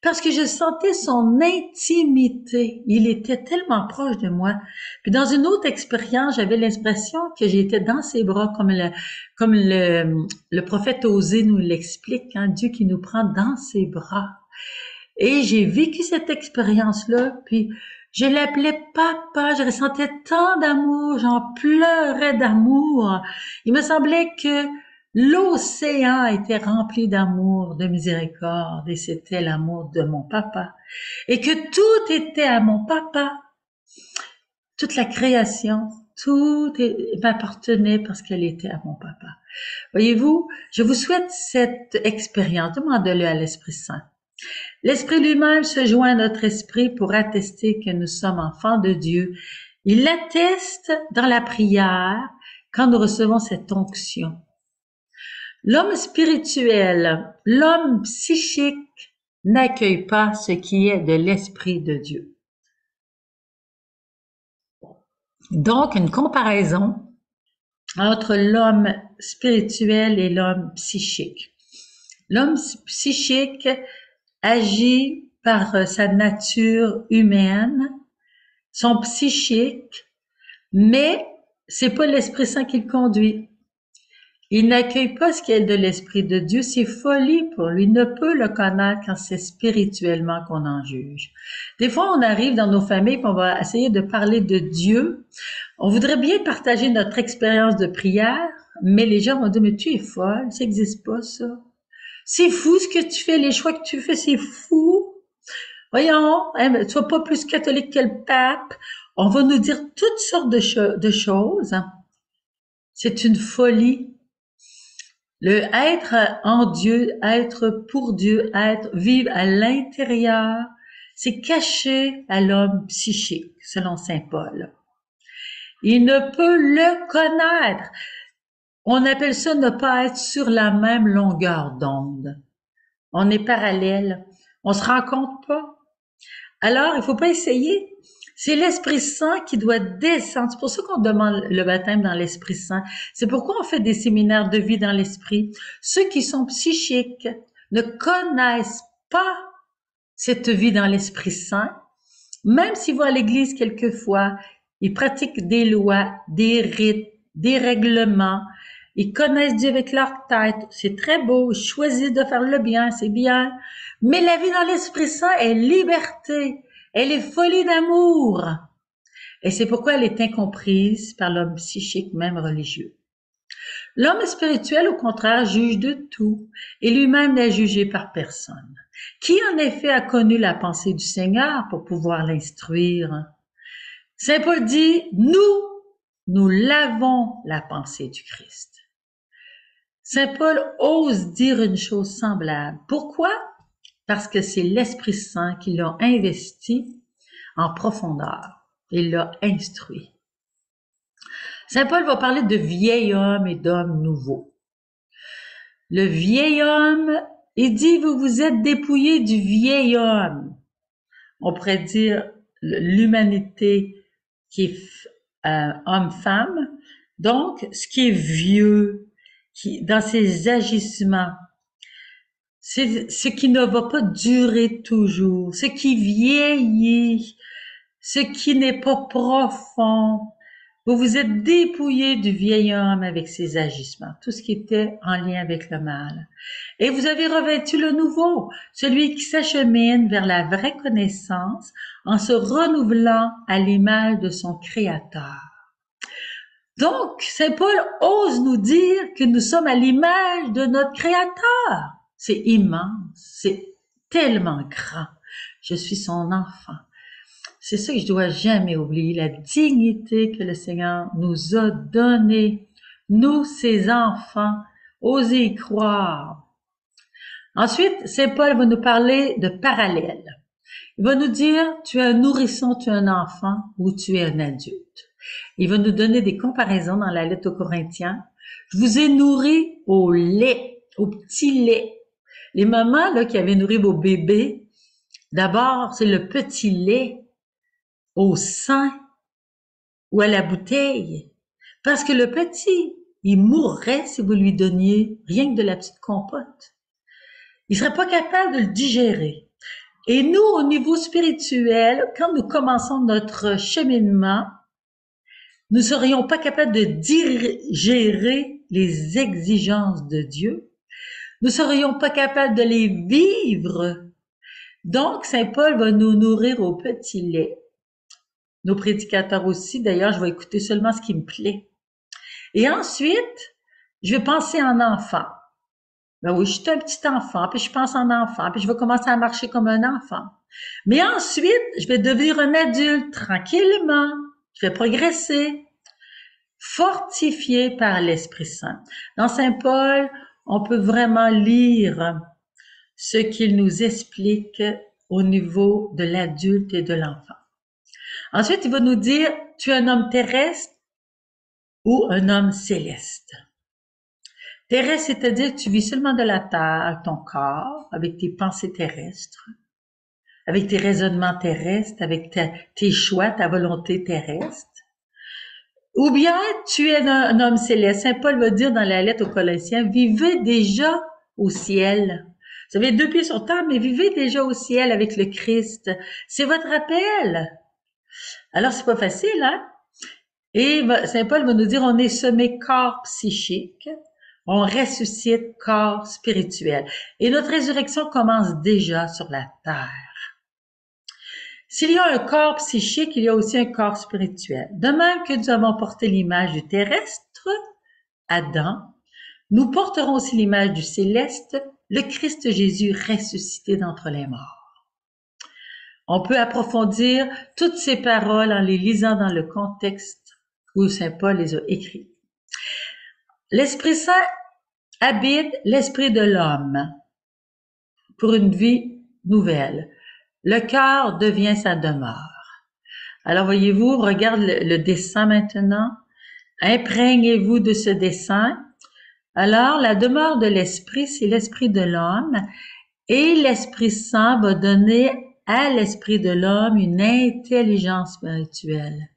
parce que je sentais son intimité. Il était tellement proche de moi. Puis dans une autre expérience, j'avais l'impression que j'étais dans ses bras, comme le prophète Osée nous l'explique, hein, Dieu qui nous prend dans ses bras. Et j'ai vécu cette expérience-là, puis je l'appelais papa, je ressentais tant d'amour, j'en pleurais d'amour. Il me semblait que l'océan était rempli d'amour, de miséricorde, et c'était l'amour de mon papa. Et que tout était à mon papa. Toute la création, tout m'appartenait parce qu'elle était à mon papa. Voyez-vous, je vous souhaite cette expérience. Demandez-le à l'Esprit Saint. L'Esprit lui-même se joint à notre esprit pour attester que nous sommes enfants de Dieu. Il l'atteste dans la prière quand nous recevons cette onction. L'homme spirituel, l'homme psychique n'accueille pas ce qui est de l'Esprit de Dieu. Donc, une comparaison entre l'homme spirituel et l'homme psychique. L'homme psychique agit par sa nature humaine, son psychique, mais c'est pas l'Esprit Saint qui le conduit. Il n'accueille pas ce qui est de l'Esprit de Dieu, c'est folie pour lui. Il ne peut le connaître quand c'est spirituellement qu'on en juge. Des fois, on arrive dans nos familles et on va essayer de parler de Dieu. On voudrait bien partager notre expérience de prière, mais les gens vont dire, mais tu es folle, ça n'existe pas ça. C'est fou ce que tu fais, les choix que tu fais, c'est fou. Voyons, hein, sois pas plus catholique que le pape. On va nous dire toutes sortes de choses. C'est une folie. Le être en Dieu, être pour Dieu, vivre à l'intérieur, c'est caché à l'homme psychique, selon saint Paul. Il ne peut le connaître. On appelle ça ne pas être sur la même longueur d'onde. On est parallèle. On se rencontre pas. Alors, il faut pas essayer. C'est l'Esprit Saint qui doit descendre. C'est pour ça qu'on demande le baptême dans l'Esprit Saint. C'est pourquoi on fait des séminaires de vie dans l'Esprit. Ceux qui sont psychiques ne connaissent pas cette vie dans l'Esprit Saint. Même s'ils vont à l'église quelquefois, ils pratiquent des lois, des rites, des règlements. Ils connaissent Dieu avec leur tête. C'est très beau. Ils choisissent de faire le bien. C'est bien. Mais la vie dans l'Esprit Saint est liberté. Elle est folie d'amour. Et c'est pourquoi elle est incomprise par l'homme psychique, même religieux. L'homme spirituel, au contraire, juge de tout et lui-même n'est jugé par personne. Qui, en effet, a connu la pensée du Seigneur pour pouvoir l'instruire? Saint Paul dit, nous l'avons la pensée du Christ. Saint Paul ose dire une chose semblable. Pourquoi? Parce que c'est l'Esprit Saint qui l'a investi en profondeur. Il l'a instruit. Saint Paul va parler de vieil homme et d'homme nouveau. Le vieil homme, il dit, vous vous êtes dépouillés du vieil homme. On pourrait dire l'humanité qui est homme-femme, Donc, ce qui est vieux, dans ses agissements, c'est ce qui ne va pas durer toujours, ce qui vieillit, ce qui n'est pas profond. Vous vous êtes dépouillé du vieil homme avec ses agissements, tout ce qui était en lien avec le mal. Et vous avez revêtu le nouveau, celui qui s'achemine vers la vraie connaissance en se renouvelant à l'image de son Créateur. Donc, Saint Paul ose nous dire que nous sommes à l'image de notre Créateur. C'est immense, c'est tellement grand. Je suis son enfant. C'est ça que je dois jamais oublier, la dignité que le Seigneur nous a donnée, nous, ses enfants, osez y croire. Ensuite, Saint Paul va nous parler de parallèle. Il va nous dire, tu es un nourrisson, tu es un enfant ou tu es un adulte. Il va nous donner des comparaisons dans la lettre aux Corinthiens. Je vous ai nourri au lait, au petit lait. Les mamans là qui avaient nourri vos bébés, d'abord, c'est le petit lait au sein ou à la bouteille. Parce que le petit, il mourrait si vous lui donniez rien que de la petite compote. Il serait pas capable de le digérer. Et nous, au niveau spirituel, quand nous commençons notre cheminement, nous serions pas capables de digérer les exigences de Dieu. Nous serions pas capables de les vivre. Donc, Saint Paul va nous nourrir au petit lait. Nos prédicateurs aussi, d'ailleurs, je vais écouter seulement ce qui me plaît. Et ensuite, je vais penser en enfant. Ben oui, je suis un petit enfant, puis je pense en enfant, puis je vais commencer à marcher comme un enfant. Mais ensuite, je vais devenir un adulte tranquillement. Je vais progresser, fortifié par l'Esprit Saint. Dans Saint Paul, on peut vraiment lire ce qu'il nous explique au niveau de l'adulte et de l'enfant. Ensuite, il va nous dire, tu es un homme terrestre ou un homme céleste. Terrestre, c'est-à-dire que tu vis seulement de la terre, ton corps, avec tes pensées terrestres, avec tes raisonnements terrestres, avec tes choix, ta volonté terrestre. Ou bien tu es un homme céleste. Saint Paul va dire dans la lettre aux Colossiens, vivez déjà au ciel. Vous avez 2 pieds sur terre, mais vivez déjà au ciel avec le Christ. C'est votre appel. Alors, c'est pas facile, hein? Et Saint Paul va nous dire, on est semé corps psychique, on ressuscite corps spirituel. Et notre résurrection commence déjà sur la terre. S'il y a un corps psychique, il y a aussi un corps spirituel. De même que nous avons porté l'image du terrestre, Adam, nous porterons aussi l'image du céleste, le Christ Jésus ressuscité d'entre les morts. On peut approfondir toutes ces paroles en les lisant dans le contexte où Saint Paul les a écrites. L'Esprit Saint habite l'esprit de l'homme pour une vie nouvelle. Le cœur devient sa demeure. Alors voyez-vous, regarde le dessin maintenant. Imprégnez-vous de ce dessin. Alors, la demeure de l'esprit, c'est l'esprit de l'homme. Et l'Esprit Saint va donner à l'esprit de l'homme une intelligence spirituelle.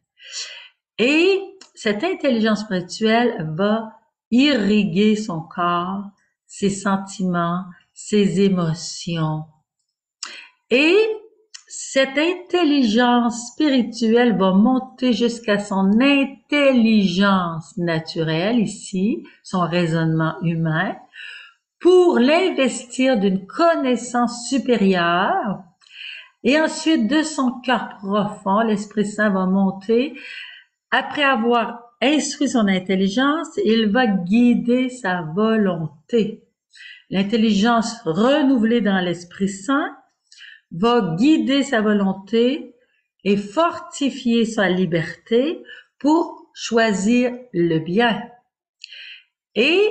Et cette intelligence spirituelle va irriguer son corps, ses sentiments, ses émotions. Et cette intelligence spirituelle va monter jusqu'à son intelligence naturelle, ici, son raisonnement humain, pour l'investir d'une connaissance supérieure. Et ensuite, de son cœur profond, l'Esprit Saint va monter. Après avoir instruit son intelligence, il va guider sa volonté. L'intelligence renouvelée dans l'Esprit Saint va guider sa volonté et fortifier sa liberté pour choisir le bien. Et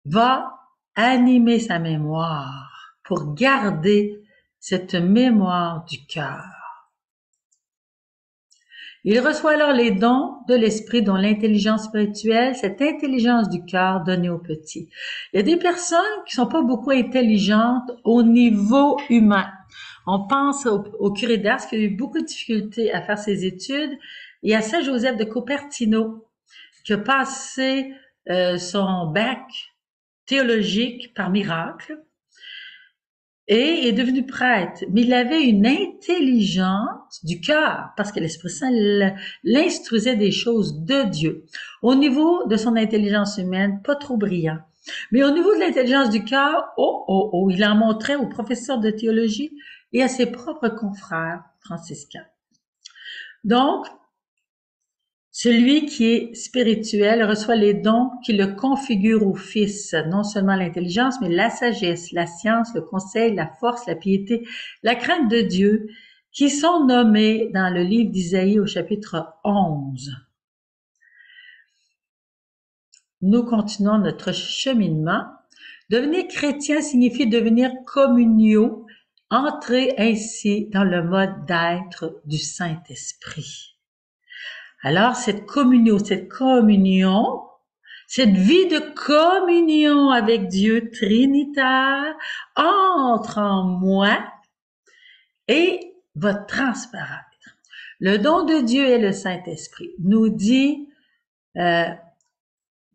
va animer sa mémoire pour garder cette mémoire du cœur. Il reçoit alors les dons de l'esprit, dont l'intelligence spirituelle, cette intelligence du cœur donnée aux petits. Il y a des personnes qui sont pas beaucoup intelligentes au niveau humain. On pense au curé d'Ars qui a eu beaucoup de difficultés à faire ses études et à Saint Joseph de Cupertino qui a passé son bac théologique par miracle et est devenu prêtre. Mais il avait une intelligence du cœur parce que l'Esprit Saint l'instruisait des choses de Dieu. Au niveau de son intelligence humaine, pas trop brillant. Mais au niveau de l'intelligence du cœur, il en montrait aux professeurs de théologie et à ses propres confrères franciscains. Donc, celui qui est spirituel reçoit les dons qui le configurent au Fils, non seulement l'intelligence, mais la sagesse, la science, le conseil, la force, la piété, la crainte de Dieu, qui sont nommés dans le livre d'Isaïe au chapitre 11. Nous continuons notre cheminement. Devenir chrétien signifie devenir communio, entrer ainsi dans le mode d'être du Saint-Esprit. Alors, cette communion, cette vie de communion avec Dieu trinitaire entre en moi et va transparaître. Le don de Dieu est le Saint-Esprit, nous dit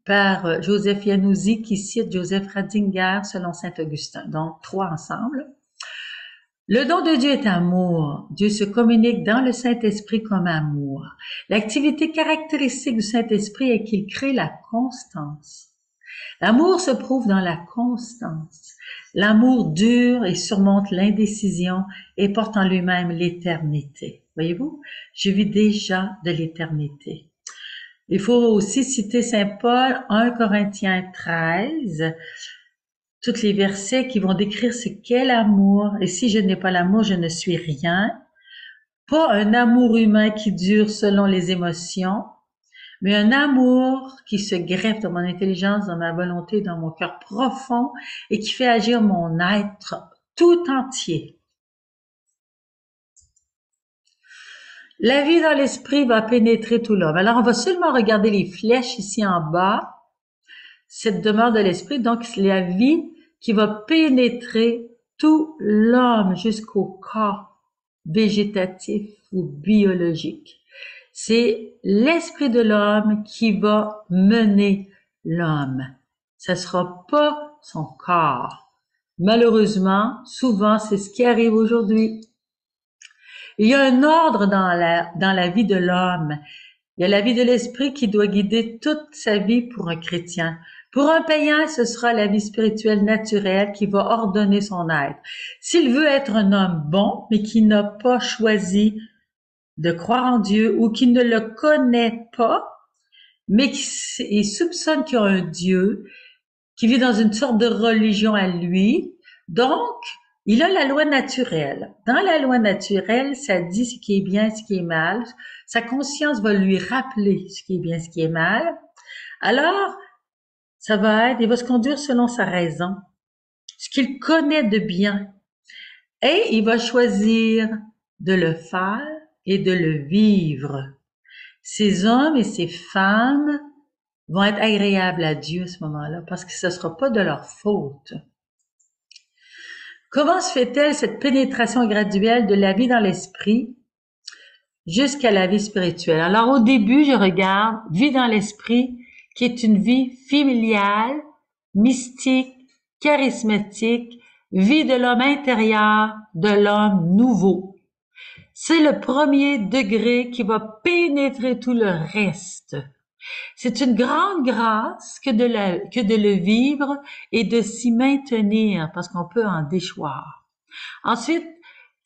par Joseph Yanouzzi qui cite Joseph Ratzinger selon Saint-Augustin, donc 3 ensemble. Le don de Dieu est amour. Dieu se communique dans le Saint-Esprit comme amour. L'activité caractéristique du Saint-Esprit est qu'il crée la constance. L'amour se prouve dans la constance. L'amour dure et surmonte l'indécision et porte en lui-même l'éternité. Voyez-vous, je vis déjà de l'éternité. Il faut aussi citer Saint Paul, 1 Corinthiens 13, tous les versets qui vont décrire ce qu'est l'amour. Et si je n'ai pas l'amour, je ne suis rien. Pas un amour humain qui dure selon les émotions, mais un amour qui se greffe dans mon intelligence, dans ma volonté, dans mon cœur profond et qui fait agir mon être tout entier. La vie dans l'esprit va pénétrer tout l'homme. Alors, on va seulement regarder les flèches ici en bas. Cette demeure de l'esprit, donc c'est la vie qui va pénétrer tout l'homme jusqu'au corps végétatif ou biologique. C'est l'esprit de l'homme qui va mener l'homme. Ce sera pas son corps. Malheureusement, souvent, c'est ce qui arrive aujourd'hui. Il y a un ordre dans la vie de l'homme. Il y a la vie de l'esprit qui doit guider toute sa vie pour un chrétien. Pour un païen, ce sera la vie spirituelle naturelle qui va ordonner son être. S'il veut être un homme bon, mais qui n'a pas choisi de croire en Dieu ou qui ne le connaît pas, mais qui soupçonne qu'il y a un Dieu, qui vit dans une sorte de religion à lui, donc il a la loi naturelle. Dans la loi naturelle, ça dit ce qui est bien, ce qui est mal. Sa conscience va lui rappeler ce qui est bien, ce qui est mal. Alors, il va se conduire selon sa raison, ce qu'il connaît de bien. Et il va choisir de le faire et de le vivre. Ces hommes et ces femmes vont être agréables à Dieu à ce moment-là, parce que ce ne sera pas de leur faute. Comment se fait-elle cette pénétration graduelle de la vie dans l'esprit jusqu'à la vie spirituelle? Alors au début, je regarde vie dans l'esprit, qui est une vie familiale, mystique, charismatique, vie de l'homme intérieur, de l'homme nouveau. C'est le premier degré qui va pénétrer tout le reste. C'est une grande grâce que de le vivre et de s'y maintenir, parce qu'on peut en déchoir. Ensuite,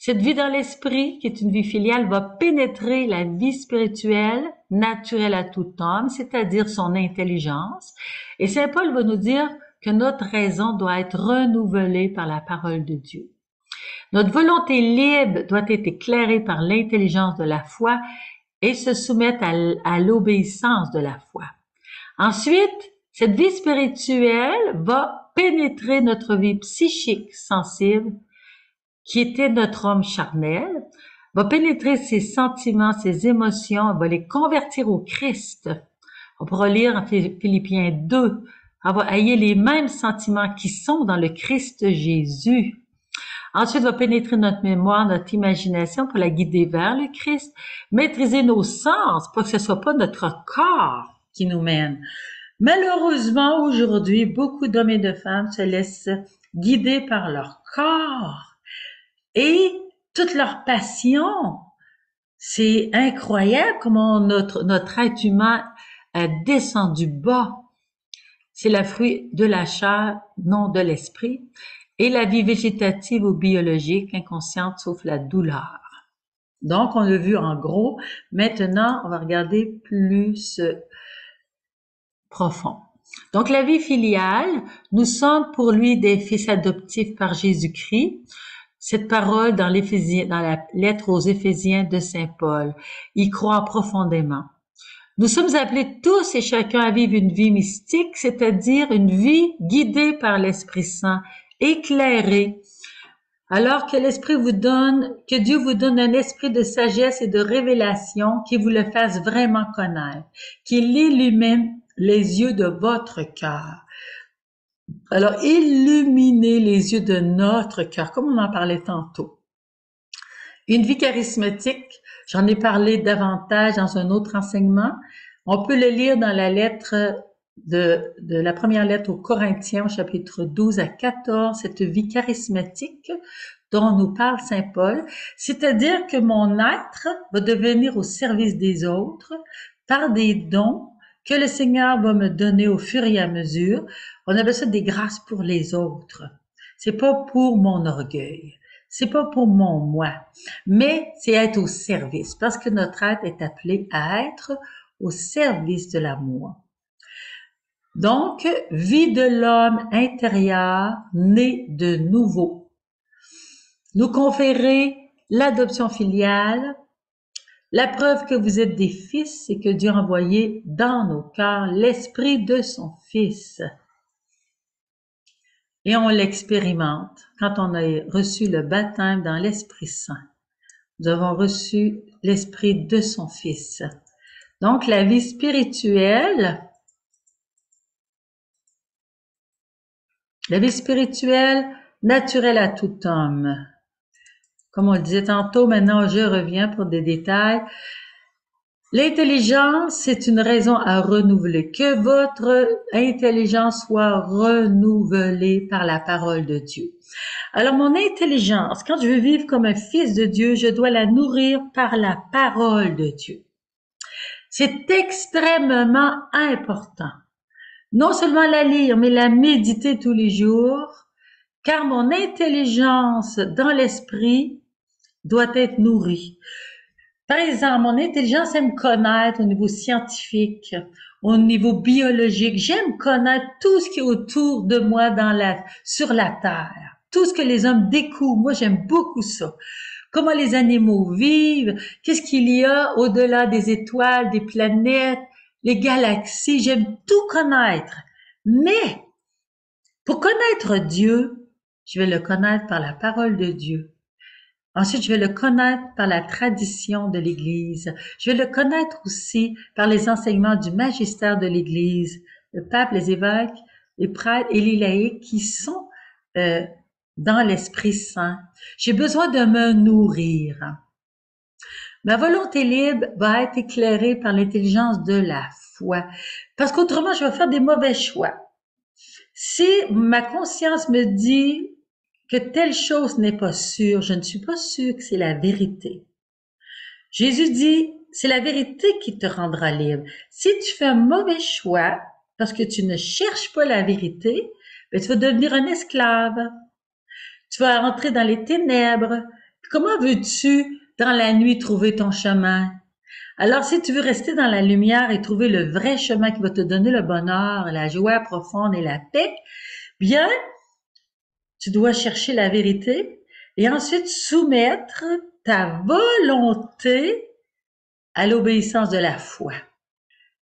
cette vie dans l'esprit, qui est une vie filiale, va pénétrer la vie spirituelle, naturelle à tout homme, c'est-à-dire son intelligence. Et Saint Paul va nous dire que notre raison doit être renouvelée par la parole de Dieu. Notre volonté libre doit être éclairée par l'intelligence de la foi et se soumettre à l'obéissance de la foi. Ensuite, cette vie spirituelle va pénétrer notre vie psychique sensible, qui était notre homme charnel, va pénétrer ses sentiments, ses émotions, va les convertir au Christ. On pourra lire en Philippiens 2, ayez les mêmes sentiments qui sont dans le Christ Jésus. Ensuite, va pénétrer notre mémoire, notre imagination pour la guider vers le Christ, maîtriser nos sens pour que ce soit pas notre corps qui nous mène. Malheureusement, aujourd'hui, beaucoup d'hommes et de femmes se laissent guider par leur corps et toute leur passion. C'est incroyable comment notre être humain a descendu bas. C'est le fruit de la chair, non de l'esprit, et la vie végétative ou biologique, inconsciente, sauf la douleur. Donc, on l'a vu en gros. Maintenant, on va regarder plus profond. Donc, la vie filiale, nous sommes pour lui des fils adoptifs par Jésus-Christ. Cette parole dans la lettre aux Éphésiens de Saint Paul, y croit profondément. Nous sommes appelés tous et chacun à vivre une vie mystique, c'est-à-dire une vie guidée par l'Esprit Saint, éclairée. Alors que que Dieu vous donne un esprit de sagesse et de révélation qui vous le fasse vraiment connaître, qu'il illumine les yeux de votre cœur. Alors, illuminez les yeux de notre cœur, comme on en parlait tantôt. Une vie charismatique, j'en ai parlé davantage dans un autre enseignement. On peut le lire dans la lettre de la première lettre aux Corinthiens, au chapitre 12 à 14, cette vie charismatique dont nous parle Saint Paul, c'est-à-dire que mon être va devenir au service des autres par des dons que le Seigneur va me donner au fur et à mesure. On appelle ça des grâces pour les autres. C'est pas pour mon orgueil. C'est pas pour mon moi. Mais c'est être au service. Parce que notre être est appelé à être au service de l'amour. Donc, vie de l'homme intérieur né de nouveau. Nous conférer l'adoption filiale. La preuve que vous êtes des fils, c'est que Dieu a envoyé dans nos cœurs l'esprit de son Fils. Et on l'expérimente quand on a reçu le baptême dans l'Esprit Saint. Nous avons reçu l'esprit de son Fils. Donc, la vie spirituelle, naturelle à tout homme. Comme on le disait tantôt, maintenant je reviens pour des détails. L'intelligence, c'est une raison à renouveler. Que votre intelligence soit renouvelée par la parole de Dieu. Alors, mon intelligence, quand je veux vivre comme un fils de Dieu, je dois la nourrir par la parole de Dieu. C'est extrêmement important. Non seulement la lire, mais la méditer tous les jours, car mon intelligence dans l'esprit doit être nourrie. Par exemple, mon intelligence aime connaître au niveau scientifique, au niveau biologique. J'aime connaître tout ce qui est autour de moi sur la Terre. Tout ce que les hommes découvrent. Moi, j'aime beaucoup ça. Comment les animaux vivent, qu'est-ce qu'il y a au-delà des étoiles, des planètes, les galaxies. J'aime tout connaître. Mais, pour connaître Dieu, je vais le connaître par la parole de Dieu. Ensuite, je vais le connaître par la tradition de l'Église. Je vais le connaître aussi par les enseignements du magistère de l'Église, le pape, les évêques, les prêtres et les laïcs qui sont dans l'Esprit Saint. J'ai besoin de me nourrir. Ma volonté libre va être éclairée par l'intelligence de la foi. Parce qu'autrement, je vais faire des mauvais choix. Si ma conscience me dit que telle chose n'est pas sûre, je ne suis pas sûre que c'est la vérité. Jésus dit, c'est la vérité qui te rendra libre. Si tu fais un mauvais choix, parce que tu ne cherches pas la vérité, ben, tu vas devenir un esclave. Tu vas entrer dans les ténèbres. Comment veux-tu, dans la nuit, trouver ton chemin? Alors, si tu veux rester dans la lumière et trouver le vrai chemin qui va te donner le bonheur, la joie profonde et la paix, bien, tu dois chercher la vérité et ensuite soumettre ta volonté à l'obéissance de la foi.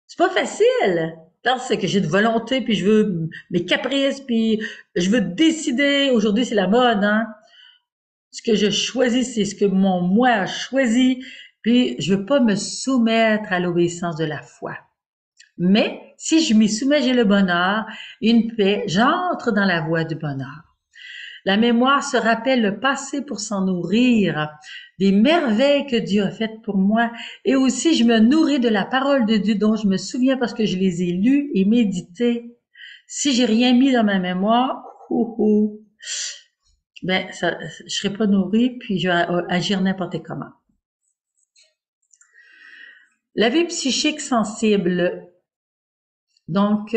C'est pas facile. Parce que j'ai de volonté, puis je veux mes caprices, puis je veux décider. Aujourd'hui, c'est la mode, hein. Ce que je choisis, c'est ce que mon moi a choisi. Puis je veux pas me soumettre à l'obéissance de la foi. Mais si je m'y soumets, j'ai le bonheur, une paix. J'entre dans la voie du bonheur. La mémoire se rappelle le passé pour s'en nourrir, des merveilles que Dieu a faites pour moi. Et aussi, je me nourris de la parole de Dieu dont je me souviens parce que je les ai lues et méditées. Si j'ai rien mis dans ma mémoire, ben, ça, je serai pas nourrie, puis je vais agir n'importe comment. La vie psychique sensible. Donc,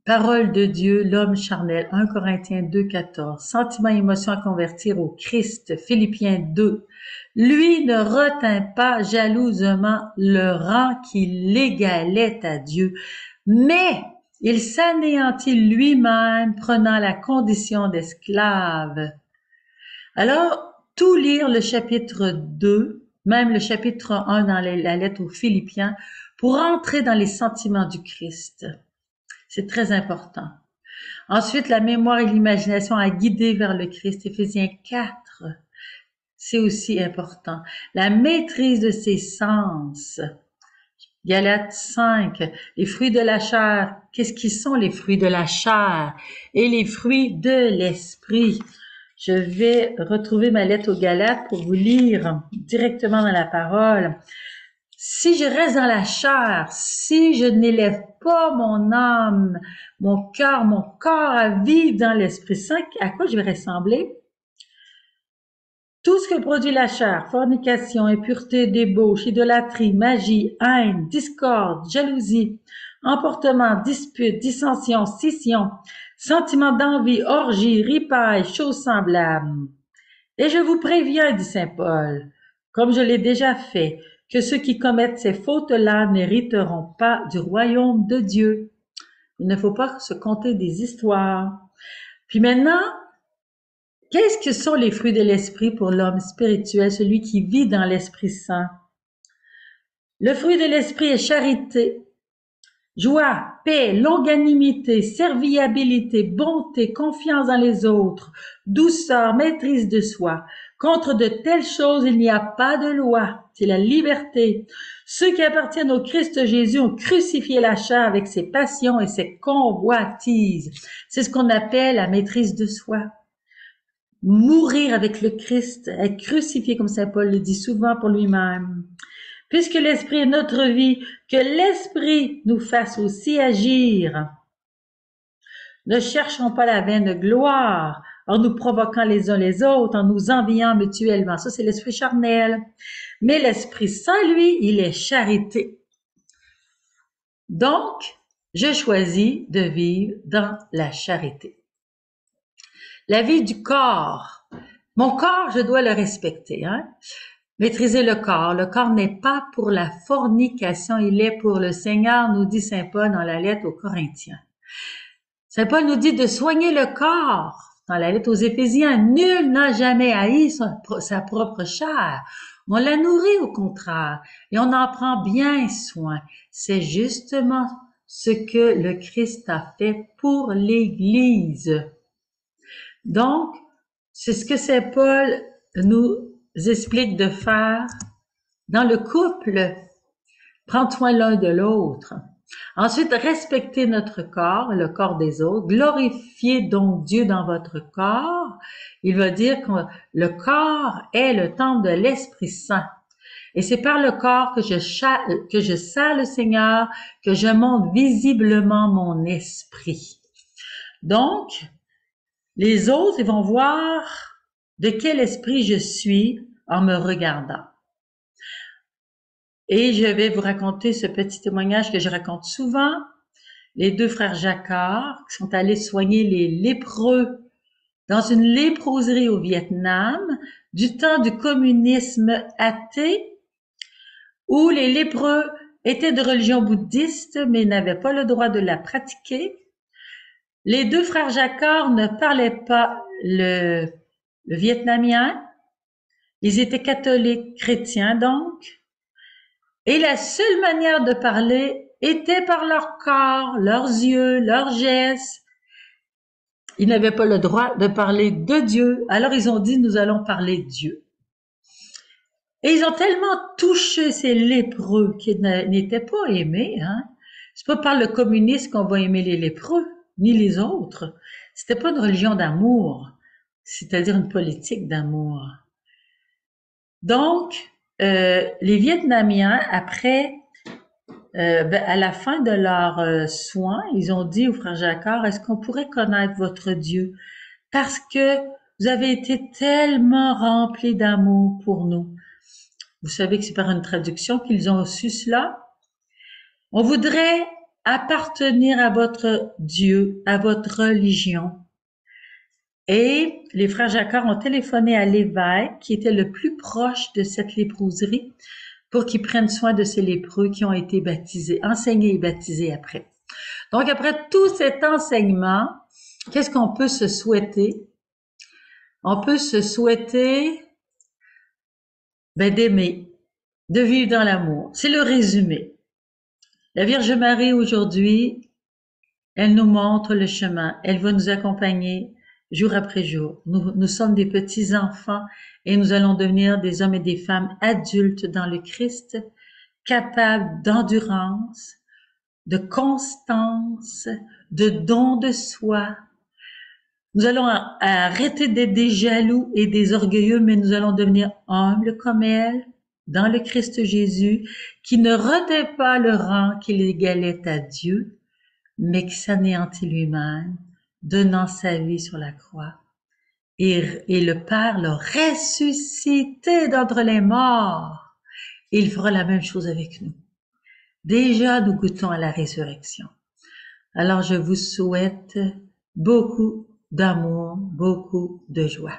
parole de Dieu, l'homme charnel, 1 Corinthiens 2, 14. Sentiments et émotions à convertir au Christ, Philippiens 2. Lui ne retint pas jalousement le rang qui l'égalait à Dieu, mais il s'anéantit lui-même, prenant la condition d'esclave. Alors, tout lire le chapitre 2, même le chapitre 1 dans la lettre aux Philippiens, pour entrer dans les sentiments du Christ. C'est très important. Ensuite, la mémoire et l'imagination à guider vers le Christ. Éphésiens 4, c'est aussi important. La maîtrise de ses sens. Galates 5, les fruits de la chair. Qu'est-ce qui sont les fruits de la chair? Et les fruits de l'esprit. Je vais retrouver ma lettre aux Galates pour vous lire directement dans la parole. Si je reste dans la chair, si je n'élève pas mon âme, mon corps à vivre dans l'Esprit Saint, à quoi je vais ressembler? Tout ce que produit la chair, fornication, impureté, débauche, idolâtrie, magie, haine, discorde, jalousie, emportement, dispute, dissension, scission, sentiment d'envie, orgie, ripaille, choses semblables. Et je vous préviens, dit saint Paul, comme je l'ai déjà fait, que ceux qui commettent ces fautes-là n'hériteront pas du royaume de Dieu. Il ne faut pas se conter des histoires. Puis maintenant, qu'est-ce que sont les fruits de l'esprit pour l'homme spirituel, celui qui vit dans l'Esprit Saint? Le fruit de l'esprit est charité, joie, paix, longanimité, serviabilité, bonté, confiance dans les autres, douceur, maîtrise de soi. Contre de telles choses, il n'y a pas de loi, c'est la liberté. Ceux qui appartiennent au Christ Jésus ont crucifié la chair avec ses passions et ses convoitises. C'est ce qu'on appelle la maîtrise de soi. Mourir avec le Christ, être crucifié, comme saint Paul le dit souvent pour lui-même. Puisque l'Esprit est notre vie, que l'Esprit nous fasse aussi agir. Ne cherchons pas la vaine gloire, en nous provoquant les uns les autres, en nous enviant mutuellement. Ça, c'est l'Esprit charnel. Mais l'Esprit Saint, lui, il est charité. Donc, je choisis de vivre dans la charité. La vie du corps. Mon corps, je dois le respecter, hein? Maîtriser le corps. Le corps n'est pas pour la fornication, il est pour le Seigneur, nous dit saint Paul dans la lettre aux Corinthiens. Saint Paul nous dit de soigner le corps. Dans la lettre aux Éphésiens, nul n'a jamais haï sa propre chair. On la nourrit au contraire et on en prend bien soin. C'est justement ce que le Christ a fait pour l'Église. Donc, c'est ce que saint Paul nous explique de faire dans le couple, prendre soin l'un de l'autre. Ensuite, respecter notre corps, le corps des autres, glorifier donc Dieu dans votre corps. Il va dire que le corps est le temple de l'Esprit Saint. Et c'est par le corps que je sers le Seigneur, que je montre visiblement mon esprit. Donc, les autres, ils vont voir de quel esprit je suis en me regardant. Et je vais vous raconter ce petit témoignage que je raconte souvent. Les deux frères Jacquard qui sont allés soigner les lépreux dans une léproserie au Vietnam du temps du communisme athée où les lépreux étaient de religion bouddhiste mais n'avaient pas le droit de la pratiquer. Les deux frères Jacquard ne parlaient pas le vietnamien. Ils étaient catholiques chrétiens donc. Et la seule manière de parler était par leur corps, leurs yeux, leurs gestes. Ils n'avaient pas le droit de parler de Dieu. Alors ils ont dit, nous allons parler de Dieu. Et ils ont tellement touché ces lépreux qui n'étaient pas aimés. Hein? C'est pas par le communisme qu'on va aimer les lépreux, ni les autres. C'était pas une religion d'amour, c'est-à-dire une politique d'amour. Donc, les Vietnamiens, après, à la fin de leurs soins, ils ont dit au frère Jacquard, est-ce qu'on pourrait connaître votre Dieu? Parce que vous avez été tellement remplis d'amour pour nous. Vous savez que c'est par une traduction qu'ils ont su cela. On voudrait appartenir à votre Dieu, à votre religion. Et les frères Jacquard ont téléphoné à l'évêque qui était le plus proche de cette léproserie pour qu'il prenne soin de ces lépreux qui ont été baptisés, enseignés et baptisés après. Donc après tout cet enseignement, qu'est-ce qu'on peut se souhaiter? On peut se souhaiter d'aimer, de vivre dans l'amour. C'est le résumé. La Vierge Marie aujourd'hui, elle nous montre le chemin. Elle va nous accompagner jour après jour. Nous sommes des petits enfants et nous allons devenir des hommes et des femmes adultes dans le Christ, capables d'endurance, de constance, de don de soi. Nous allons arrêter d'être des jaloux et des orgueilleux, mais nous allons devenir humbles comme elle, dans le Christ Jésus, qui ne retint pas le rang qu'il égalait à Dieu, mais qui s'anéantit lui-même, donnant sa vie sur la croix. Et le Père l'a ressuscité d'entre les morts. Et il fera la même chose avec nous. Déjà, nous goûtons à la résurrection. Alors, je vous souhaite beaucoup d'amour, beaucoup de joie.